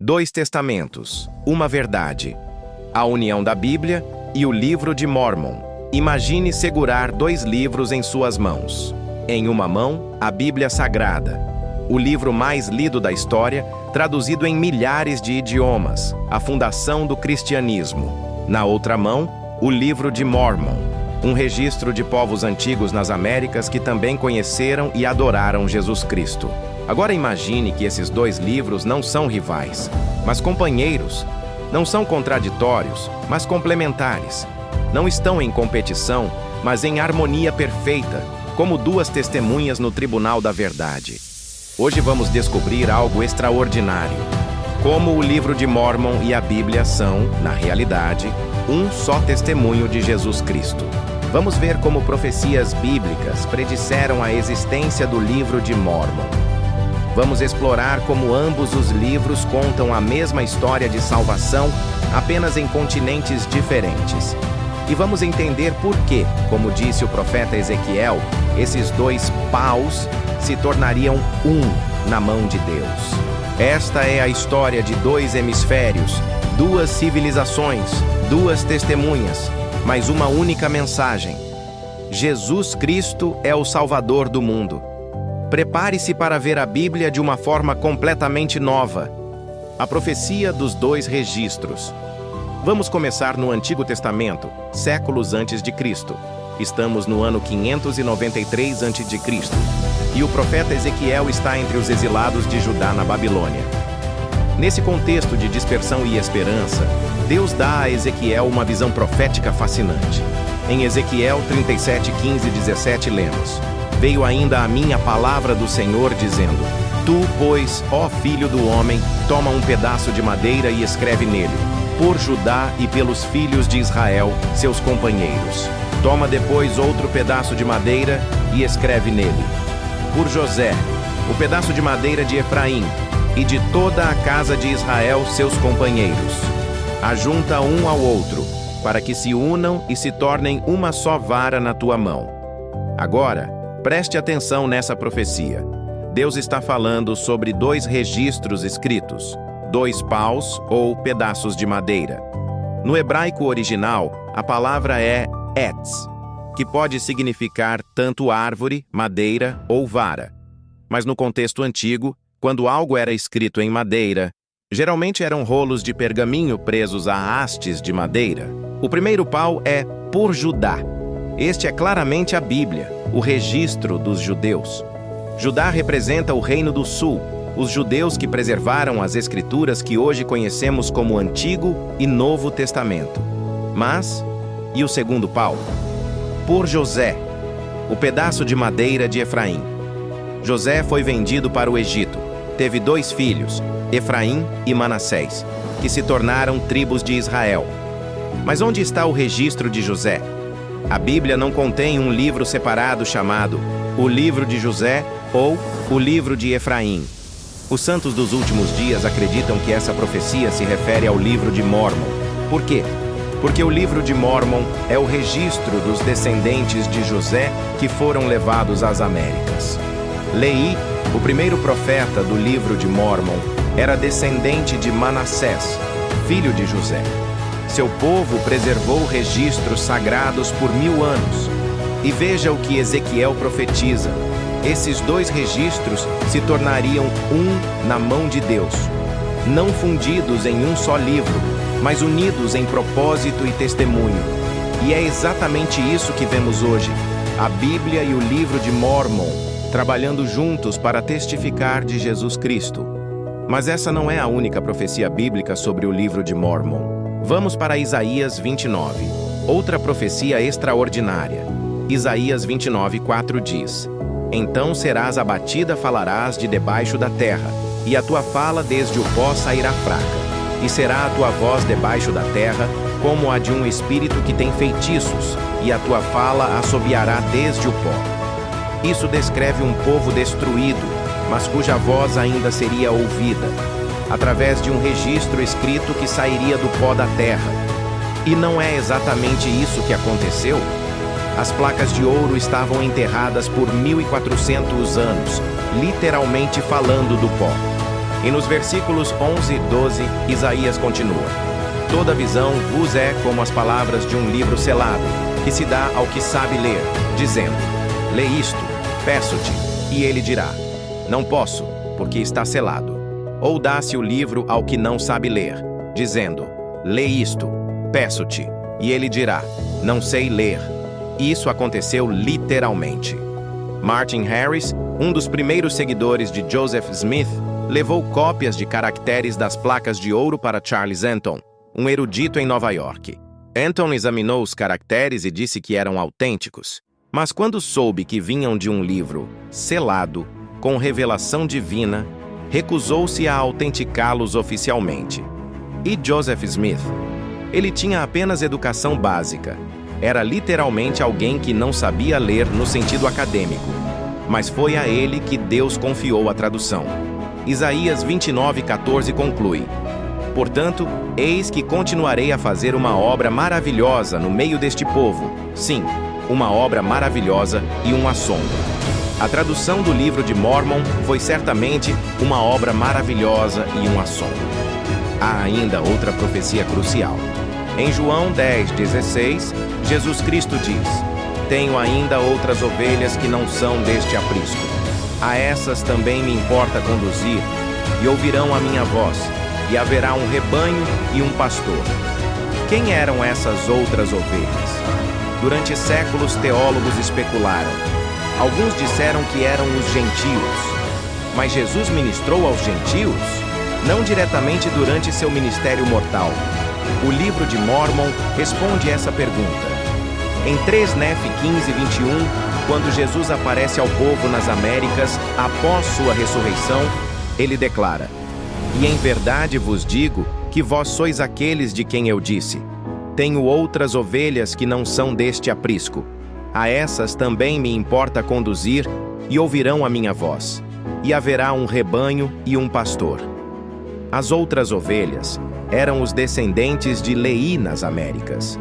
Dois testamentos, uma verdade. A união da Bíblia e o livro de Mórmon. Imagine segurar dois livros em suas mãos. Em uma mão, a Bíblia Sagrada, o livro mais lido da história, traduzido em milhares de idiomas, a fundação do cristianismo. Na outra mão, o livro de Mórmon, um registro de povos antigos nas Américas que também conheceram e adoraram Jesus Cristo. Agora imagine que esses dois livros não são rivais, mas companheiros. Não são contraditórios, mas complementares. Não estão em competição, mas em harmonia perfeita, como duas testemunhas no tribunal da verdade. Hoje vamos descobrir algo extraordinário. Como o livro de Mórmon e a Bíblia são, na realidade, um só testemunho de Jesus Cristo. Vamos ver como profecias bíblicas predisseram a existência do livro de Mórmon. Vamos explorar como ambos os livros contam a mesma história de salvação, apenas em continentes diferentes. E vamos entender por que, como disse o profeta Ezequiel, esses dois paus se tornariam um na mão de Deus. Esta é a história de dois hemisférios, duas civilizações, duas testemunhas, mas uma única mensagem. Jesus Cristo é o Salvador do mundo. Prepare-se para ver a Bíblia de uma forma completamente nova. A profecia dos dois registros. Vamos começar no Antigo Testamento, séculos antes de Cristo. Estamos no ano 593 a.C. E o profeta Ezequiel está entre os exilados de Judá na Babilônia. Nesse contexto de dispersão e esperança, Deus dá a Ezequiel uma visão profética fascinante. Em Ezequiel 37, 15 e 17 lemos: Veio ainda a mim a palavra do Senhor, dizendo: Tu, pois, ó filho do homem, toma um pedaço de madeira e escreve nele: Por Judá e pelos filhos de Israel, seus companheiros. Toma depois outro pedaço de madeira e escreve nele: Por José, o pedaço de madeira de Efraim, e de toda a casa de Israel, seus companheiros. Ajunta um ao outro, para que se unam e se tornem uma só vara na tua mão. Agora, preste atenção nessa profecia. Deus está falando sobre dois registros escritos, dois paus ou pedaços de madeira. No hebraico original, a palavra é etz, que pode significar tanto árvore, madeira ou vara. Mas no contexto antigo, quando algo era escrito em madeira, geralmente eram rolos de pergaminho presos a hastes de madeira. O primeiro pau é por Judá. Este é claramente a Bíblia, o registro dos judeus. Judá representa o Reino do Sul, os judeus que preservaram as escrituras que hoje conhecemos como Antigo e Novo Testamento. Mas, e o segundo pau? Por José, o pedaço de madeira de Efraim. José foi vendido para o Egito. Teve dois filhos, Efraim e Manassés, que se tornaram tribos de Israel. Mas onde está o registro de José? A Bíblia não contém um livro separado chamado o Livro de José ou o Livro de Efraim. Os santos dos últimos dias acreditam que essa profecia se refere ao livro de Mórmon. Por quê? Porque o livro de Mórmon é o registro dos descendentes de José que foram levados às Américas. Leí, o primeiro profeta do livro de Mórmon, era descendente de Manassés, filho de José. Seu povo preservou registros sagrados por 1000 anos. E veja o que Ezequiel profetiza. Esses dois registros se tornariam um na mão de Deus. Não fundidos em um só livro, mas unidos em propósito e testemunho. E é exatamente isso que vemos hoje. A Bíblia e o livro de Mórmon trabalhando juntos para testificar de Jesus Cristo. Mas essa não é a única profecia bíblica sobre o livro de Mórmon. Vamos para Isaías 29, outra profecia extraordinária. Isaías 29, 4 diz: Então serás abatida, falarás de debaixo da terra, e a tua fala desde o pó sairá fraca, e será a tua voz debaixo da terra, como a de um espírito que tem feitiços, e a tua fala assobiará desde o pó. Isso descreve um povo destruído, mas cuja voz ainda seria ouvida, através de um registro escrito que sairia do pó da terra. E não é exatamente isso que aconteceu? As placas de ouro estavam enterradas por 1400 anos, literalmente falando do pó. E nos versículos 11 e 12, Isaías continua: Toda visão vos é como as palavras de um livro selado, que se dá ao que sabe ler, dizendo: Lê isto, peço-te, e ele dirá: Não posso, porque está selado. Ou dá-se o livro ao que não sabe ler, dizendo: Lê isto, peço-te, e ele dirá: Não sei ler. Isso aconteceu literalmente. Martin Harris, um dos primeiros seguidores de Joseph Smith, levou cópias de caracteres das placas de ouro para Charles Anton, um erudito em Nova York. Anton examinou os caracteres e disse que eram autênticos, mas quando soube que vinham de um livro selado, com revelação divina, recusou-se a autenticá-los oficialmente. E Joseph Smith? Ele tinha apenas educação básica. Era literalmente alguém que não sabia ler no sentido acadêmico, mas foi a ele que Deus confiou a tradução. Isaías 29:14 conclui: Portanto, eis que continuarei a fazer uma obra maravilhosa no meio deste povo. Sim, uma obra maravilhosa e um assombro. A tradução do livro de Mórmon foi certamente uma obra maravilhosa e um assombro. Há ainda outra profecia crucial. Em João 10:16, Jesus Cristo diz: Tenho ainda outras ovelhas que não são deste aprisco. A essas também me importa conduzir, e ouvirão a minha voz, e haverá um rebanho e um pastor. Quem eram essas outras ovelhas? Durante séculos, teólogos especularam. Alguns disseram que eram os gentios. Mas Jesus ministrou aos gentios? Não diretamente durante seu ministério mortal. O livro de Mórmon responde essa pergunta. Em 3 Nef 15:21, quando Jesus aparece ao povo nas Américas após sua ressurreição, ele declara: E em verdade vos digo que vós sois aqueles de quem eu disse: Tenho outras ovelhas que não são deste aprisco. A essas também me importa conduzir, e ouvirão a minha voz. E haverá um rebanho e um pastor. As outras ovelhas eram os descendentes de Leí nas Américas.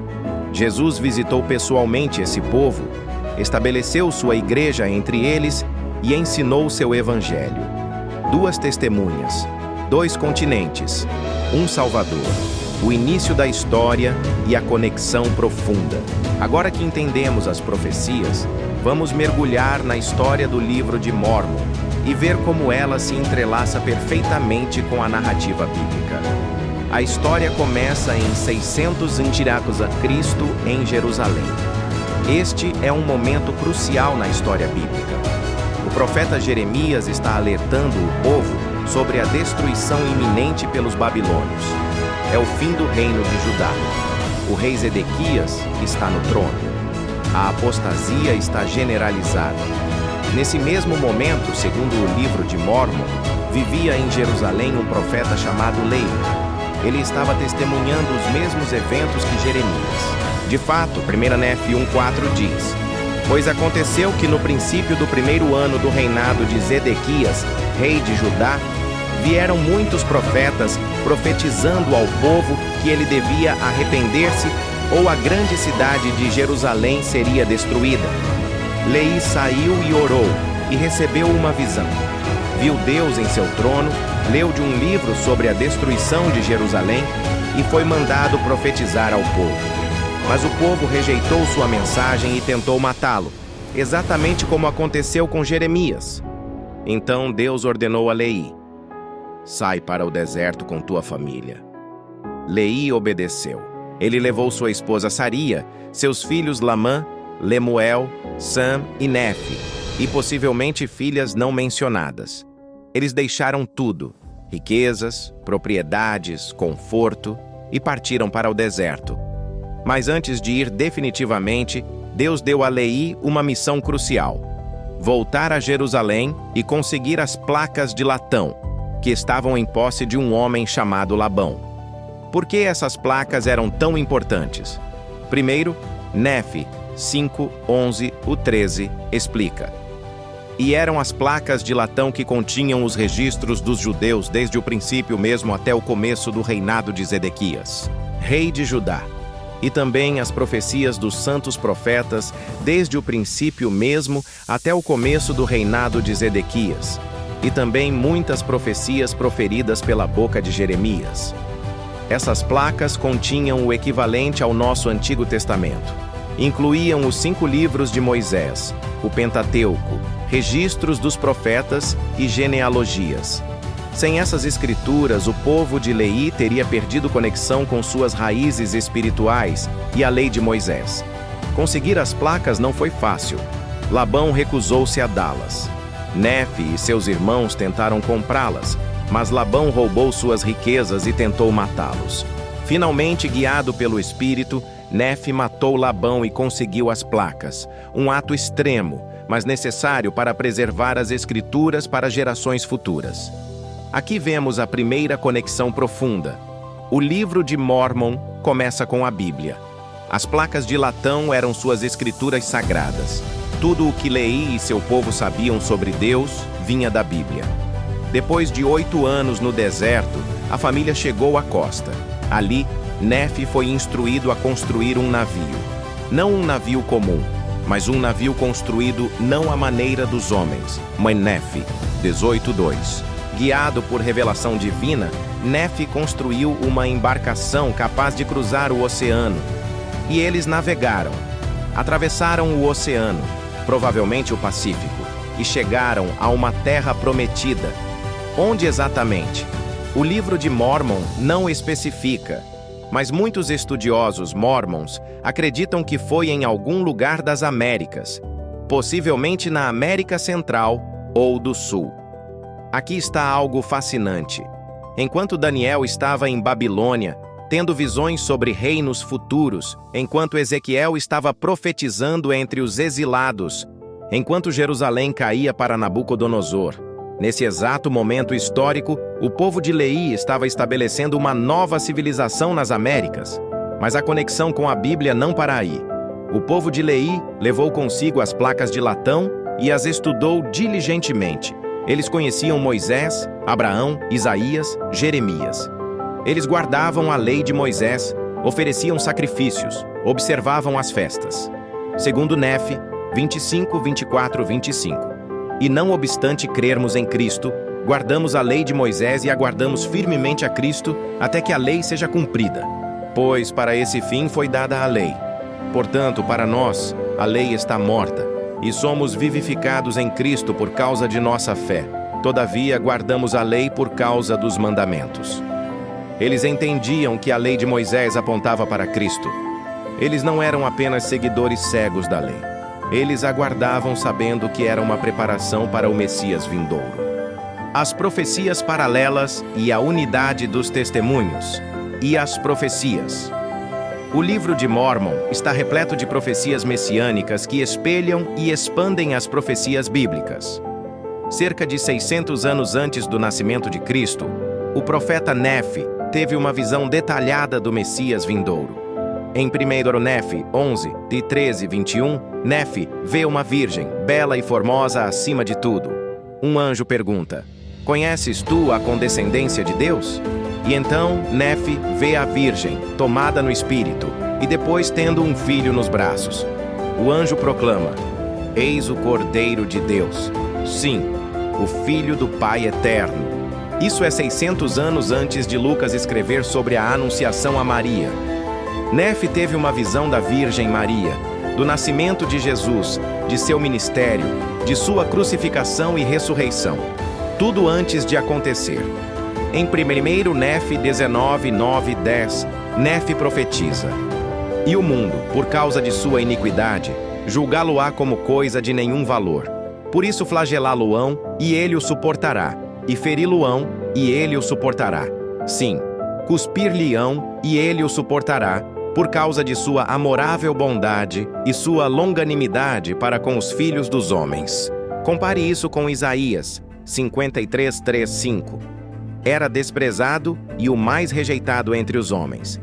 Jesus visitou pessoalmente esse povo, estabeleceu sua igreja entre eles e ensinou seu evangelho. 2 testemunhas, 2 continentes, um Salvador, o início da história e a conexão profunda. Agora que entendemos as profecias, vamos mergulhar na história do livro de Mórmon e ver como ela se entrelaça perfeitamente com a narrativa bíblica. A história começa em 600 a.C. em Jerusalém. Este é um momento crucial na história bíblica. O profeta Jeremias está alertando o povo sobre a destruição iminente pelos babilônios. É o fim do reino de Judá. O rei Zedequias está no trono. A apostasia está generalizada. Nesse mesmo momento, segundo o livro de Mórmon, vivia em Jerusalém um profeta chamado Leí. Ele estava testemunhando os mesmos eventos que Jeremias. De fato, 1 Nef 1:4 diz: Pois aconteceu que no princípio do 1º ano do reinado de Zedequias, rei de Judá, vieram muitos profetas profetizando ao povo que ele devia arrepender-se ou a grande cidade de Jerusalém seria destruída. Leí saiu e orou, e recebeu uma visão. Viu Deus em seu trono, leu de um livro sobre a destruição de Jerusalém e foi mandado profetizar ao povo. Mas o povo rejeitou sua mensagem e tentou matá-lo, exatamente como aconteceu com Jeremias. Então Deus ordenou a Leí: Sai para o deserto com tua família. Leí obedeceu. Ele levou sua esposa Saria, seus filhos Lamã, Lemuel, Sam e Nefe, e possivelmente filhas não mencionadas. Eles deixaram tudo, riquezas, propriedades, conforto, e partiram para o deserto. Mas antes de ir definitivamente, Deus deu a Leí uma missão crucial: voltar a Jerusalém e conseguir as placas de latão, que estavam em posse de um homem chamado Labão. Por que essas placas eram tão importantes? Primeiro, Nef 5:11-13 explica: E eram as placas de latão que continham os registros dos judeus desde o princípio mesmo até o começo do reinado de Zedequias, rei de Judá, e também as profecias dos santos profetas desde o princípio mesmo até o começo do reinado de Zedequias. e também muitas profecias proferidas pela boca de Jeremias. Essas placas continham o equivalente ao nosso Antigo Testamento. Incluíam os 5 livros de Moisés, o Pentateuco, registros dos profetas e genealogias. Sem essas escrituras, o povo de Leí teria perdido conexão com suas raízes espirituais e a lei de Moisés. Conseguir as placas não foi fácil. Labão recusou-se a dá-las. Nefe e seus irmãos tentaram comprá-las, mas Labão roubou suas riquezas e tentou matá-los. Finalmente, guiado pelo Espírito, Nefe matou Labão e conseguiu as placas, um ato extremo, mas necessário para preservar as escrituras para gerações futuras. Aqui vemos a primeira conexão profunda. O livro de Mórmon começa com a Bíblia. As placas de latão eram suas escrituras sagradas. Tudo o que Leí e seu povo sabiam sobre Deus vinha da Bíblia. Depois de 8 anos no deserto, a família chegou à costa. Ali, Nefe foi instruído a construir um navio. Não um navio comum, mas um navio construído não à maneira dos homens. Mãe Nefe, 18:2. Guiado por revelação divina, Nefe construiu uma embarcação capaz de cruzar o oceano. E eles navegaram. Atravessaram o oceano, provavelmente o Pacífico, e chegaram a uma terra prometida. Onde exatamente? O livro de Mórmon não especifica, mas muitos estudiosos mórmons acreditam que foi em algum lugar das Américas, possivelmente na América Central ou do Sul. Aqui está algo fascinante. Enquanto Daniel estava em Babilônia, tendo visões sobre reinos futuros, enquanto Ezequiel estava profetizando entre os exilados, enquanto Jerusalém caía para Nabucodonosor, nesse exato momento histórico, o povo de Leí estava estabelecendo uma nova civilização nas Américas. Mas a conexão com a Bíblia não para aí. O povo de Leí levou consigo as placas de latão e as estudou diligentemente. Eles conheciam Moisés, Abraão, Isaías, Jeremias. Eles guardavam a lei de Moisés, ofereciam sacrifícios, observavam as festas. Segundo Nefe, 25, 24, 25. E não obstante crermos em Cristo, guardamos a lei de Moisés e aguardamos firmemente a Cristo até que a lei seja cumprida. Pois para esse fim foi dada a lei. Portanto, para nós, a lei está morta, e somos vivificados em Cristo por causa de nossa fé. Todavia, guardamos a lei por causa dos mandamentos. Eles entendiam que a lei de Moisés apontava para Cristo. Eles não eram apenas seguidores cegos da lei. Eles aguardavam sabendo que era uma preparação para o Messias vindouro. As profecias paralelas e a unidade dos testemunhos. E as profecias. O livro de Mórmon está repleto de profecias messiânicas que espelham e expandem as profecias bíblicas. Cerca de 600 anos antes do nascimento de Cristo, o profeta Nefe teve uma visão detalhada do Messias vindouro. Em 1 Nefe 11, de 13 e 21, Nefe vê uma virgem, bela e formosa acima de tudo. Um anjo pergunta: "Conheces tu a condescendência de Deus?" E então Nefe vê a virgem, tomada no espírito, e depois tendo um filho nos braços. O anjo proclama: "Eis o Cordeiro de Deus. Sim, o Filho do Pai Eterno." Isso é 600 anos antes de Lucas escrever sobre a anunciação a Maria. Nefe teve uma visão da Virgem Maria, do nascimento de Jesus, de seu ministério, de sua crucificação e ressurreição. Tudo antes de acontecer. Em 1 Nefe 19, 9 e 10, Nefe profetiza: "E o mundo, por causa de sua iniquidade, julgá-lo-á como coisa de nenhum valor. Por isso flagelá-lo-ão, e ele o suportará, e feri-lo-ão, e ele o suportará. Sim, cuspir-lhe-ão, e ele o suportará, por causa de sua amorável bondade e sua longanimidade para com os filhos dos homens." Compare isso com Isaías 53, 3, 5. Era desprezado e o mais rejeitado entre os homens.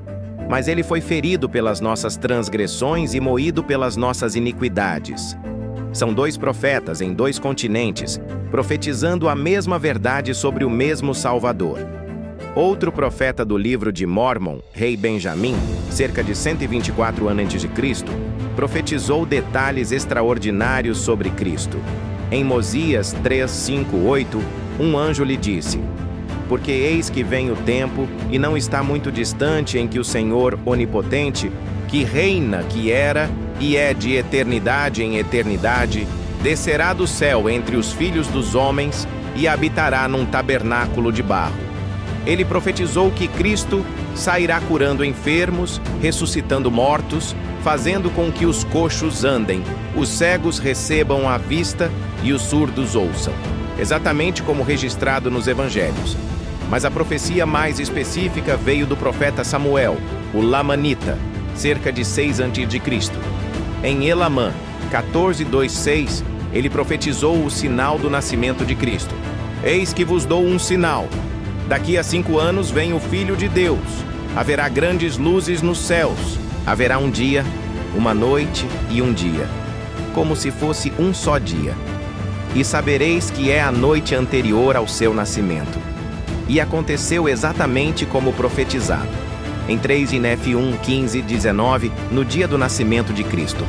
Mas ele foi ferido pelas nossas transgressões e moído pelas nossas iniquidades. São 2 profetas em 2 continentes, profetizando a mesma verdade sobre o mesmo Salvador. Outro profeta do livro de Mórmon, rei Benjamim, cerca de 124 anos a.C., profetizou detalhes extraordinários sobre Cristo. Em Mosias 3, 5, 8, um anjo lhe disse: porque eis que vem o tempo, e não está muito distante, em que o Senhor onipotente, que reina, que era e é de eternidade em eternidade, descerá do céu entre os filhos dos homens e habitará num tabernáculo de barro. Ele profetizou que Cristo sairá curando enfermos, ressuscitando mortos, fazendo com que os coxos andem, os cegos recebam a vista e os surdos ouçam, exatamente como registrado nos evangelhos. Mas a profecia mais específica veio do profeta Samuel, o Lamanita, cerca de 6 a.C. Em Elamã 14:2-6, ele profetizou o sinal do nascimento de Cristo. Eis que vos dou um sinal. Daqui a 5 anos vem o Filho de Deus. Haverá grandes luzes nos céus. Haverá um dia, uma noite e um dia, como se fosse um só dia. E sabereis que é a noite anterior ao seu nascimento. E aconteceu exatamente como profetizado. Em 3 de Nefe 1:15-19, no dia do nascimento de Cristo.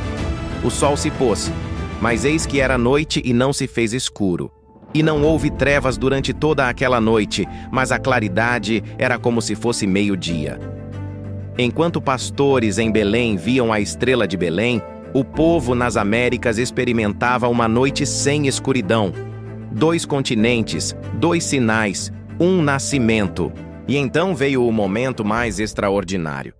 O sol se pôs, mas eis que era noite e não se fez escuro. E não houve trevas durante toda aquela noite, mas a claridade era como se fosse meio-dia. Enquanto pastores em Belém viam a estrela de Belém, o povo nas Américas experimentava uma noite sem escuridão. 2 continentes, 2 sinais, um nascimento. E então veio o momento mais extraordinário.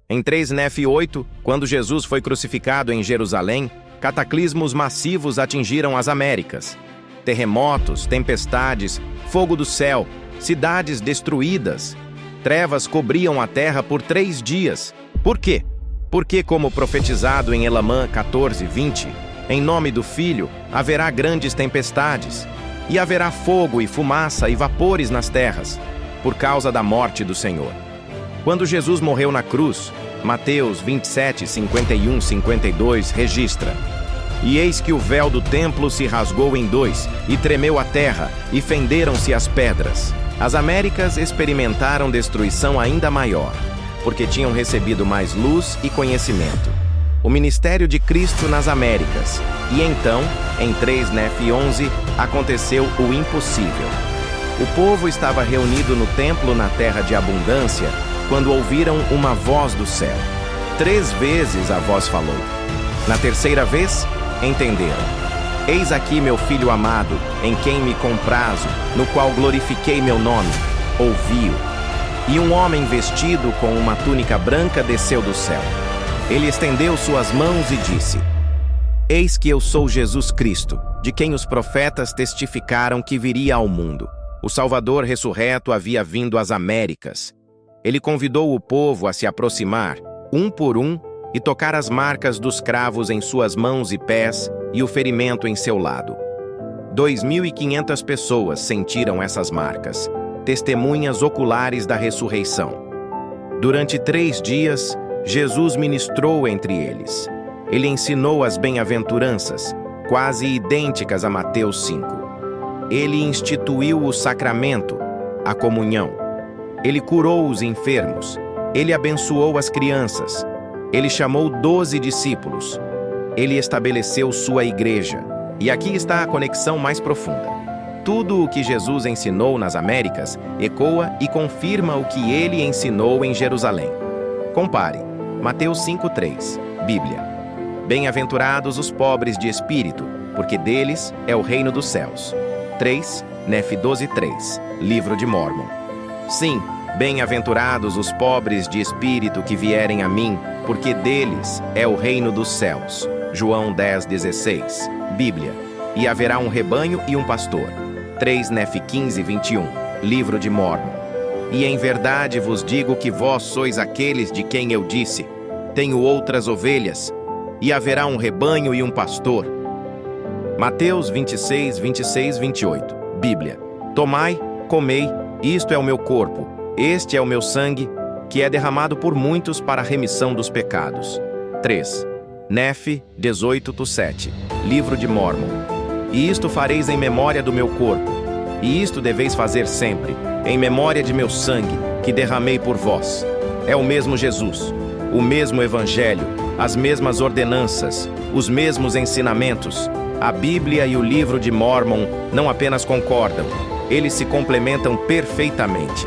Em 3 Nefe 8, quando Jesus foi crucificado em Jerusalém, cataclismos massivos atingiram as Américas. Terremotos, tempestades, fogo do céu, cidades destruídas. Trevas cobriam a terra por 3 dias. Por quê? Porque, como profetizado em Elamã 14:20, em nome do Filho haverá grandes tempestades, e haverá fogo e fumaça e vapores nas terras, por causa da morte do Senhor. Quando Jesus morreu na cruz, Mateus 27:51-52 registra: e eis que o véu do templo se rasgou em 2, e tremeu a terra, e fenderam-se as pedras. As Américas experimentaram destruição ainda maior, porque tinham recebido mais luz e conhecimento. O ministério de Cristo nas Américas. E então, em 3 Nefe 11, aconteceu o impossível. O povo estava reunido no templo na terra de abundância, quando ouviram uma voz do céu. 3 vezes a voz falou. Na terceira vez, entenderam. Eis aqui meu filho amado, em quem me comprazo, no qual glorifiquei meu nome. Ouvi-o. E um homem vestido com uma túnica branca desceu do céu. Ele estendeu suas mãos e disse: eis que eu sou Jesus Cristo, de quem os profetas testificaram que viria ao mundo. O Salvador ressurreto havia vindo às Américas. Ele convidou o povo a se aproximar, um por um, e tocar as marcas dos cravos em suas mãos e pés e o ferimento em seu lado. 2.500 pessoas sentiram essas marcas, testemunhas oculares da ressurreição. Durante 3 dias, Jesus ministrou entre eles. Ele ensinou as bem-aventuranças, quase idênticas a Mateus 5. Ele instituiu o sacramento, a comunhão. Ele curou os enfermos. Ele abençoou as crianças. Ele chamou 12 discípulos. Ele estabeleceu sua igreja. E aqui está a conexão mais profunda. Tudo o que Jesus ensinou nas Américas ecoa e confirma o que ele ensinou em Jerusalém. Compare. Mateus 5:3, Bíblia. Bem-aventurados os pobres de espírito, porque deles é o reino dos céus. 3 Nefe 12:3, Livro de Mórmon. Sim, bem-aventurados os pobres de espírito que vierem a mim, porque deles é o reino dos céus. João 10:16, Bíblia. E haverá um rebanho e um pastor. 3 Nefe 15:21, Livro de Mórmon. E em verdade vos digo que vós sois aqueles de quem eu disse: tenho outras ovelhas, e haverá um rebanho e um pastor. Mateus 26:26-28, Bíblia. Tomai, comei, isto é o meu corpo, este é o meu sangue, que é derramado por muitos para a remissão dos pecados. 3 Nefe 18:7, Livro de Mórmon. E isto fareis em memória do meu corpo, e isto deveis fazer sempre, em memória de meu sangue, que derramei por vós. É o mesmo Jesus, o mesmo Evangelho, as mesmas ordenanças, os mesmos ensinamentos. A Bíblia e o Livro de Mórmon não apenas concordam, Eles se complementam perfeitamente.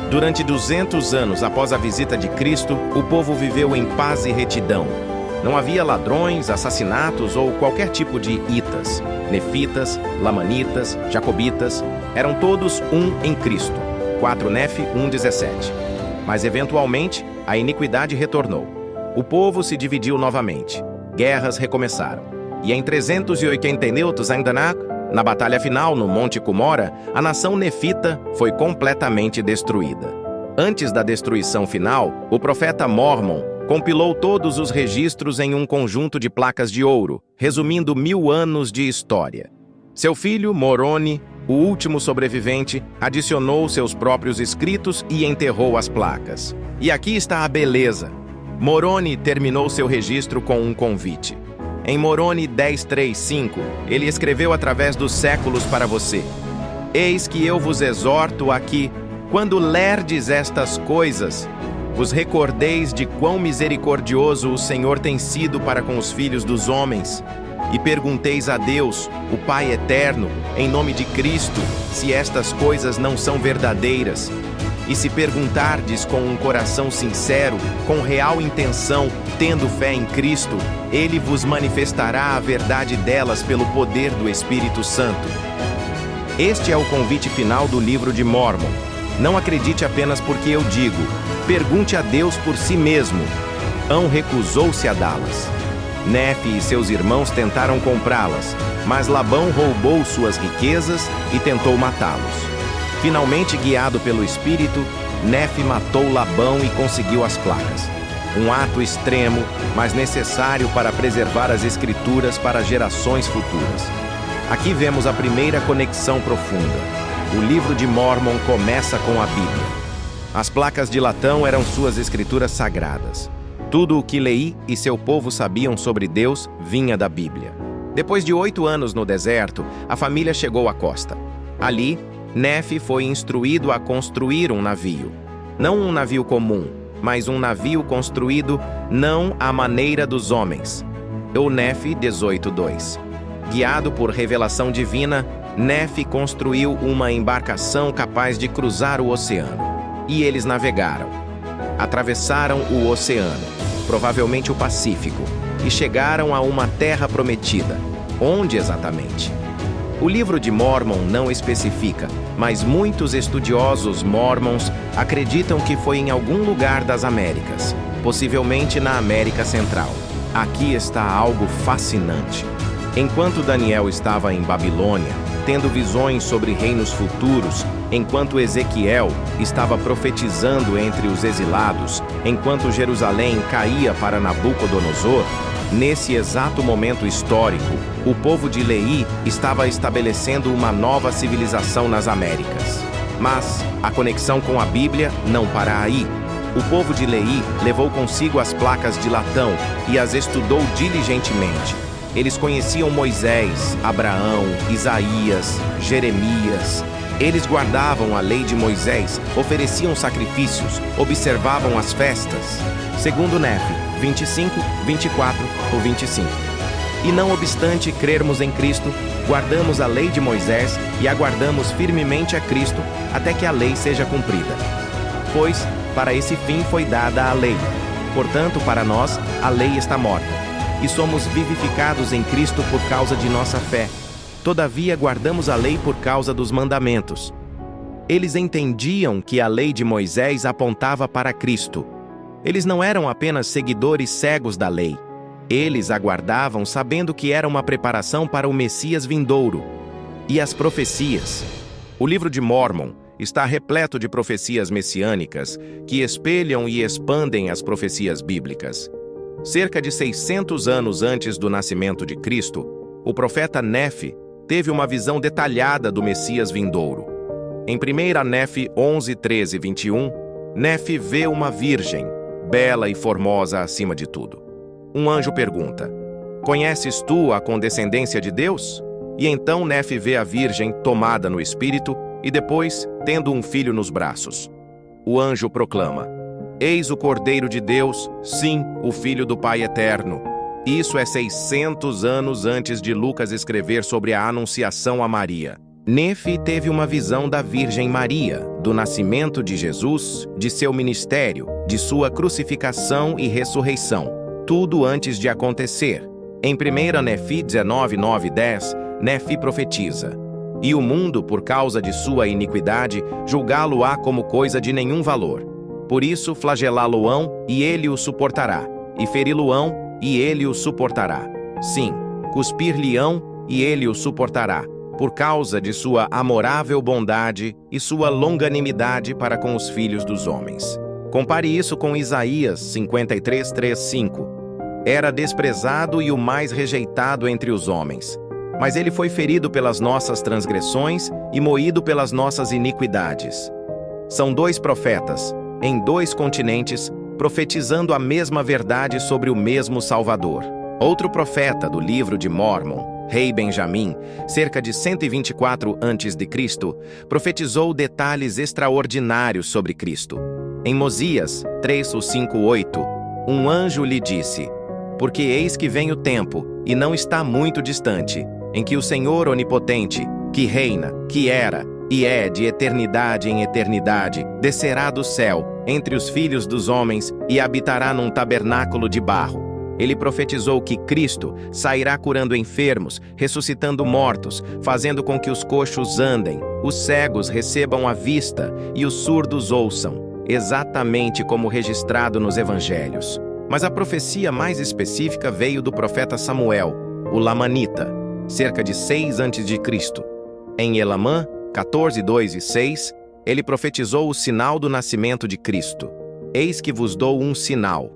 Durante 200 anos após a visita de Cristo, o povo viveu em paz e retidão. Não havia ladrões, assassinatos ou qualquer tipo de itas. Nefitas, lamanitas, jacobitas, eram todos um em Cristo. 4 Nefe 1:17. Mas eventualmente, a iniquidade retornou. O povo se dividiu novamente. Guerras recomeçaram. E em 389 ainda na batalha final no Monte Cumora, a nação nefita foi completamente destruída. Antes da destruição final, o profeta Mormon compilou todos os registros em um conjunto de placas de ouro, resumindo 1000 anos de história. Seu filho, Moroni, o último sobrevivente, adicionou seus próprios escritos e enterrou as placas. E aqui está a beleza. Moroni terminou seu registro com um convite. Em Moroni 10:3-5, ele escreveu através dos séculos para você: Eis que eu vos exorto a que, quando lerdes estas coisas, vos recordeis de quão misericordioso o Senhor tem sido para com os filhos dos homens, e pergunteis a Deus, o Pai eterno, em nome de Cristo, se estas coisas não são verdadeiras. E se perguntardes com um coração sincero, com real intenção, tendo fé em Cristo, Ele vos manifestará a verdade delas pelo poder do Espírito Santo. Este é o convite final do livro de Mormon. Não acredite apenas porque eu digo. Pergunte a Deus por si mesmo. Ão recusou-se a dá-las. Nefe e seus irmãos tentaram comprá-las, mas Labão roubou suas riquezas e tentou matá-los. Finalmente, guiado pelo Espírito, Nefe matou Labão e conseguiu as placas. Um ato extremo, mas necessário para preservar as Escrituras para gerações futuras. Aqui vemos a primeira conexão profunda. O livro de Mormon começa com a Bíblia. As placas de latão eram suas escrituras sagradas. Tudo o que Leí e seu povo sabiam sobre Deus vinha da Bíblia. Depois de 8 anos no deserto, a família chegou à costa. Ali, Nefe foi instruído a construir um navio. Não um navio comum, mas um navio construído não à maneira dos homens. O Nefe 18:2. Guiado por revelação divina, Nefe construiu uma embarcação capaz de cruzar o oceano. E eles navegaram. Atravessaram o oceano, provavelmente o Pacífico, e chegaram a uma terra prometida. Onde exatamente? O livro de Mormon não especifica, mas muitos estudiosos mormons acreditam que foi em algum lugar das Américas, possivelmente na América Central. Aqui está algo fascinante. Enquanto Daniel estava em Babilônia, tendo visões sobre reinos futuros, enquanto Ezequiel estava profetizando entre os exilados, enquanto Jerusalém caía para Nabucodonosor, nesse exato momento histórico, o povo de Leí estava estabelecendo uma nova civilização nas Américas. Mas a conexão com a Bíblia não para aí. O povo de Leí levou consigo as placas de latão e as estudou diligentemente. Eles conheciam Moisés, Abraão, Isaías, Jeremias. Eles guardavam a lei de Moisés, ofereciam sacrifícios, observavam as festas. Segundo Nefe 25, 24 ou 25. E não obstante crermos em Cristo, guardamos a lei de Moisés e aguardamos firmemente a Cristo até que a lei seja cumprida. Pois, para esse fim foi dada a lei. Portanto, para nós, a lei está morta. E somos vivificados em Cristo por causa de nossa fé. Todavia, guardamos a lei por causa dos mandamentos. Eles entendiam que a lei de Moisés apontava para Cristo. Eles não eram apenas seguidores cegos da lei. Eles aguardavam sabendo que era uma preparação para o Messias vindouro. E as profecias. O livro de Mormon está repleto de profecias messiânicas que espelham e expandem as profecias bíblicas. Cerca de 600 anos antes do nascimento de Cristo, o profeta Nefe teve uma visão detalhada do Messias vindouro. Em 1 Nefe 11, 13 e 21, Nefe vê uma virgem, bela e formosa acima de tudo. Um anjo pergunta: Conheces tu a condescendência de Deus? E então Nefe vê a virgem tomada no espírito e depois tendo um filho nos braços. O anjo proclama: Eis o Cordeiro de Deus, sim, o Filho do Pai Eterno. Isso é 600 anos antes de Lucas escrever sobre a Anunciação a Maria. Nefi teve uma visão da Virgem Maria, do nascimento de Jesus, de seu ministério, de sua crucificação e ressurreição, tudo antes de acontecer. Em 1 Nefi 19, 9 e 10, Nefi profetiza: "E o mundo, por causa de sua iniquidade, julgá-lo-á como coisa de nenhum valor. Por isso flagelá-lo-ão, e ele o suportará, e feri-lo-ão, e ele o suportará. Sim, cuspir-lhe-ão, e ele o suportará, por causa de sua amorável bondade e sua longanimidade para com os filhos dos homens." Compare isso com Isaías 53, 3, 5. "Era desprezado e o mais rejeitado entre os homens, mas ele foi ferido pelas nossas transgressões e moído pelas nossas iniquidades." São dois profetas, em dois continentes, profetizando a mesma verdade sobre o mesmo Salvador. Outro profeta do livro de Mórmon, Rei Benjamim, cerca de 124 a.C., profetizou detalhes extraordinários sobre Cristo. Em Mosias 3, 5, 8, um anjo lhe disse: "Porque eis que vem o tempo, e não está muito distante, em que o Senhor Onipotente, que reina, que era e é de eternidade em eternidade, descerá do céu entre os filhos dos homens e habitará num tabernáculo de barro." Ele profetizou que Cristo sairá curando enfermos, ressuscitando mortos, fazendo com que os coxos andem, os cegos recebam a vista e os surdos ouçam, exatamente como registrado nos evangelhos. Mas a profecia mais específica veio do profeta Samuel, o Lamanita, cerca de 6 a.C. Em Elamã 14, 2 e 6, ele profetizou o sinal do nascimento de Cristo. "Eis que vos dou um sinal.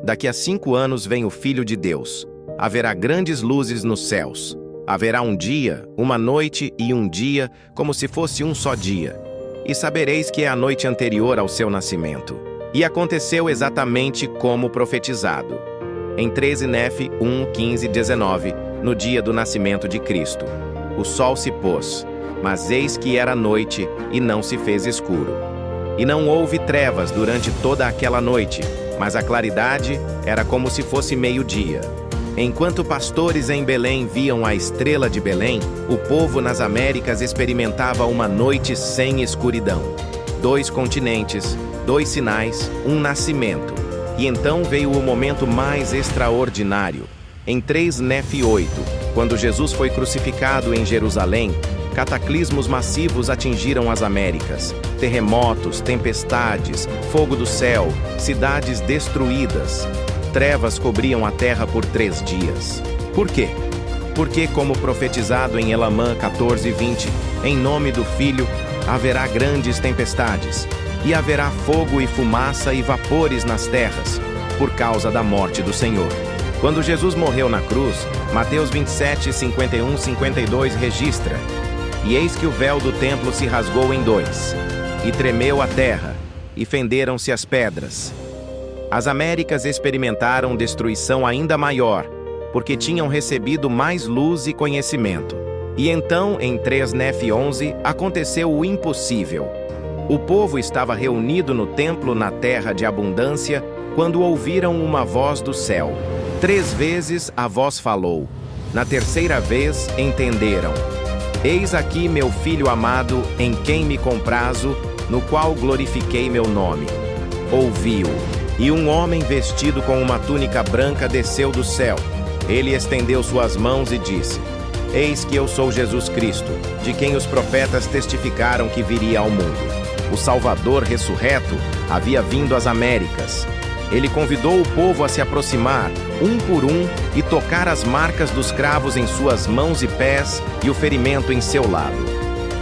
Daqui a 5 anos vem o Filho de Deus. Haverá grandes luzes nos céus. Haverá um dia, uma noite e um dia, como se fosse um só dia. E sabereis que é a noite anterior ao seu nascimento." E aconteceu exatamente como profetizado. Em 13 Nefi 1, 15 e 19, no dia do nascimento de Cristo, o sol se pôs, mas eis que era noite e não se fez escuro. E não houve trevas durante toda aquela noite, mas a claridade era como se fosse meio-dia. Enquanto pastores em Belém viam a estrela de Belém, o povo nas Américas experimentava uma noite sem escuridão. 2 continentes, 2 sinais, um nascimento. E então veio o momento mais extraordinário. Em 3 Nefi 8, quando Jesus foi crucificado em Jerusalém, cataclismos massivos atingiram as Américas. Terremotos, tempestades, fogo do céu, cidades destruídas. Trevas cobriam a terra por 3 dias. Por quê? Porque, como profetizado em Elamã 14, 20, em nome do Filho, haverá grandes tempestades, e haverá fogo e fumaça e vapores nas terras, por causa da morte do Senhor. Quando Jesus morreu na cruz, Mateus 27, 51, 52 registra: "E eis que o véu do templo se rasgou em 2, e tremeu a terra, e fenderam-se as pedras." As Américas experimentaram destruição ainda maior, porque tinham recebido mais luz e conhecimento. E então, em 3 Nefi 11, aconteceu o impossível. O povo estava reunido no templo na terra de abundância, quando ouviram uma voz do céu. 3 vezes a voz falou. Na terceira vez, entenderam: "Eis aqui meu filho amado, em quem me comprazo, no qual glorifiquei meu nome." Ouviu. E um homem vestido com uma túnica branca desceu do céu. Ele estendeu suas mãos e disse: "Eis que eu sou Jesus Cristo, de quem os profetas testificaram que viria ao mundo." O Salvador ressurreto havia vindo às Américas. Ele convidou o povo a se aproximar, um por um, e tocar as marcas dos cravos em suas mãos e pés e o ferimento em seu lado.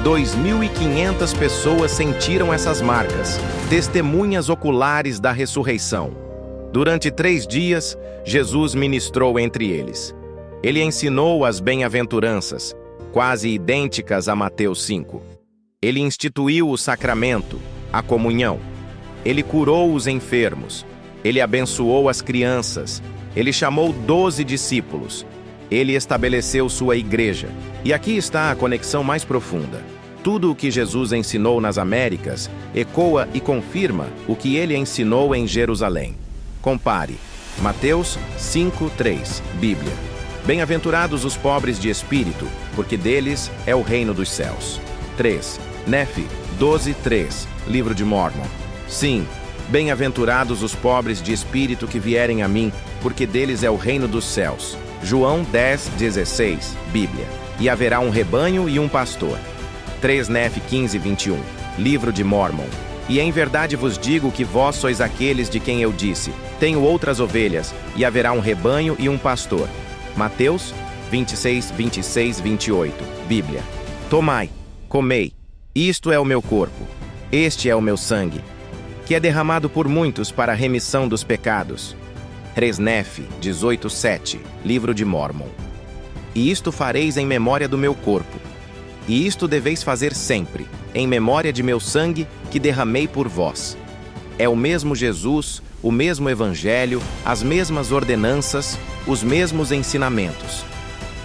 2.500 pessoas sentiram essas marcas, testemunhas oculares da ressurreição. Durante 3 dias, Jesus ministrou entre eles. Ele ensinou as bem-aventuranças, quase idênticas a Mateus 5. Ele instituiu o sacramento, a comunhão. Ele curou os enfermos. Ele abençoou as crianças. Ele chamou 12 discípulos. Ele estabeleceu sua igreja. E aqui está a conexão mais profunda. Tudo o que Jesus ensinou nas Américas ecoa e confirma o que ele ensinou em Jerusalém. Compare Mateus 5:3, Bíblia. Bem-aventurados os pobres de espírito, porque deles é o reino dos céus. 3. Nefi 12:3, Livro de Mórmon. Sim, bem-aventurados os pobres de espírito que vierem a mim, porque deles é o reino dos céus. João 10:16, Bíblia. E haverá um rebanho e um pastor. 3 Nefi 15:21, Livro de Mórmon. E em verdade vos digo que vós sois aqueles de quem eu disse: tenho outras ovelhas, e haverá um rebanho e um pastor. Mateus 26:26-28, Bíblia. Tomai, comei, isto é o meu corpo, este é o meu sangue, que é derramado por muitos para a remissão dos pecados. 3 Nefi 18:7, Livro de Mórmon. E isto fareis em memória do meu corpo. E isto deveis fazer sempre, em memória de meu sangue, que derramei por vós. É o mesmo Jesus, o mesmo Evangelho, as mesmas ordenanças, os mesmos ensinamentos.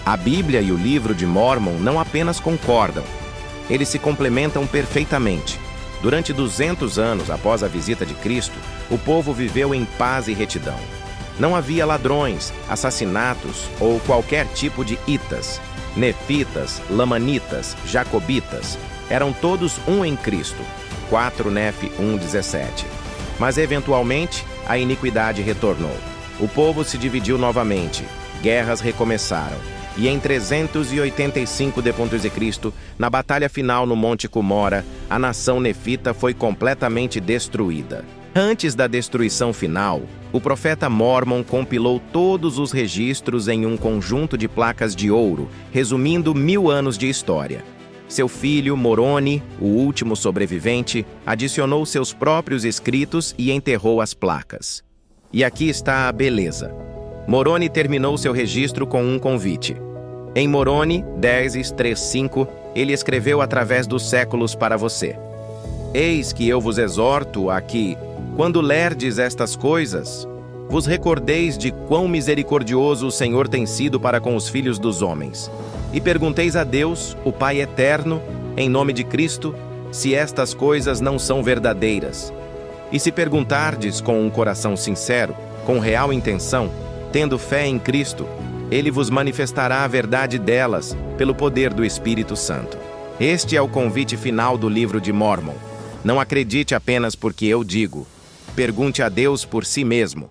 A Bíblia e o livro de Mórmon não apenas concordam, eles se complementam perfeitamente. Durante 200 anos após a visita de Cristo, o povo viveu em paz e retidão. Não havia ladrões, assassinatos ou qualquer tipo de itas. Nefitas, lamanitas, jacobitas, eram todos um em Cristo. 4 Nefi 1:17. Mas eventualmente, a iniquidade retornou. O povo se dividiu novamente, guerras recomeçaram. E em 385 d.C., na batalha final no Monte Cumora, a nação nefita foi completamente destruída. Antes da destruição final, o profeta Mórmon compilou todos os registros em um conjunto de placas de ouro, resumindo 1000 anos de história. Seu filho, Moroni, o último sobrevivente, adicionou seus próprios escritos e enterrou as placas. E aqui está a beleza. Moroni terminou seu registro com um convite. Em Moroni 10:3-5, ele escreveu através dos séculos para você: eis que eu vos exorto a que, quando lerdes estas coisas, vos recordeis de quão misericordioso o Senhor tem sido para com os filhos dos homens. E pergunteis a Deus, o Pai eterno, em nome de Cristo, se estas coisas não são verdadeiras. E se perguntardes com um coração sincero, com real intenção, tendo fé em Cristo, Ele vos manifestará a verdade delas, pelo poder do Espírito Santo. Este é o convite final do livro de Mórmon. Não acredite apenas porque eu digo. Pergunte a Deus por si mesmo.